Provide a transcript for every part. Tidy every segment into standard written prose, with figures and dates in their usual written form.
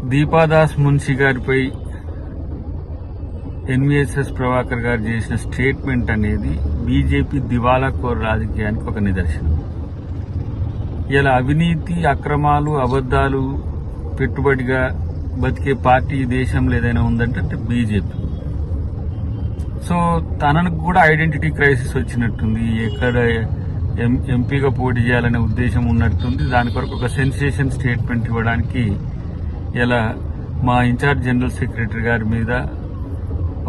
దీపాదాస్ మున్షి గారిపై ఎన్వీఎస్ఎస్ ప్రభాకర్ గారు చేసిన స్టేట్మెంట్ అనేది బీజేపీ దివాలా కోర్ రాజకీయానికి ఒక నిదర్శనం. ఇలా అవినీతి, అక్రమాలు, అబద్దాలు పెట్టుబడిగా బతికే పార్టీ ఈ దేశంలో ఏదైనా ఉందంటే బీజేపీ. సో తనకు కూడా ఐడెంటిటీ క్రైసిస్ వచ్చినట్టుంది. ఎక్కడ ఎంపీగా పోటీ చేయాలనే ఉద్దేశం ఉన్నట్టుంది. దాని కొరకు ఒక సెన్సేషన్ స్టేట్మెంట్ ఇవ్వడానికి ఇలా మా ఇన్ఛార్జ్ జనరల్ సెక్రటరీ గారి మీద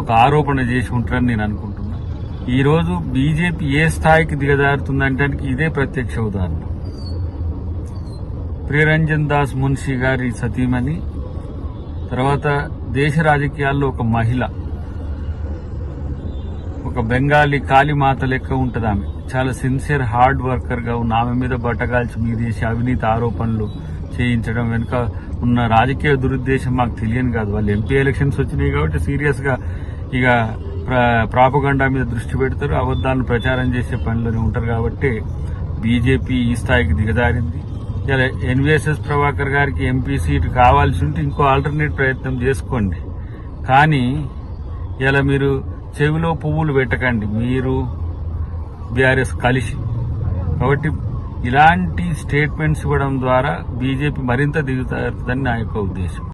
ఒక ఆరోపణ చేసి ఉంటారని నేను అనుకుంటున్నా. ఈరోజు బీజేపీ ఏ స్థాయికి దిగజారుతుందంటే ఇదే ప్రత్యక్ష ఉదాహరణ. ప్రియరంజన్ దాస్ మున్షి గారి సతీమణి, తర్వాత దేశ రాజకీయాల్లో ఒక మహిళ, ఒక బెంగాలీ కాళీమాత లెక్క ఉంటుంది. ఆమె చాలా సిన్సియర్ హార్డ్ వర్కర్ గా ఉన్న ఆమె మీద బట్టగాల్చి మీదేసి అవినీతి ఆరోపణలు చేయించడం వెనుక ఉన్న రాజకీయ దురుద్దేశం మాకు తెలియని కాదు. వాళ్ళు ఎంపీ ఎలక్షన్స్ వచ్చినాయి కాబట్టి సీరియస్ గా ఇక ప్రాపగండా మీద దృష్టి పెడతారు, అబద్దాలను ప్రచారం చేసే పనిలోనే ఉంటారు. కాబట్టి బీజేపీ ఈ స్థాయికి దిగజారింది. ఇలా ఎన్వీఎస్ఎస్ ప్రభాకర్ గారికి ఎంపీ సీట్ కావాల్సి ఉంటే ఇంకో ఆల్టర్నేట్ ప్రయత్నం చేసుకోండి. కానీ ఇలా మీరు చెవిలో పువ్వులు పెట్టకండి, మీరు బీఆర్ఎస్ కలిసి. కాబట్టి ఇలాంటి స్టేట్మెంట్స్ ఇవ్వడం ద్వారా బీజేపీ మరింత దిగుతారని నా యొక్క ఉద్దేశం.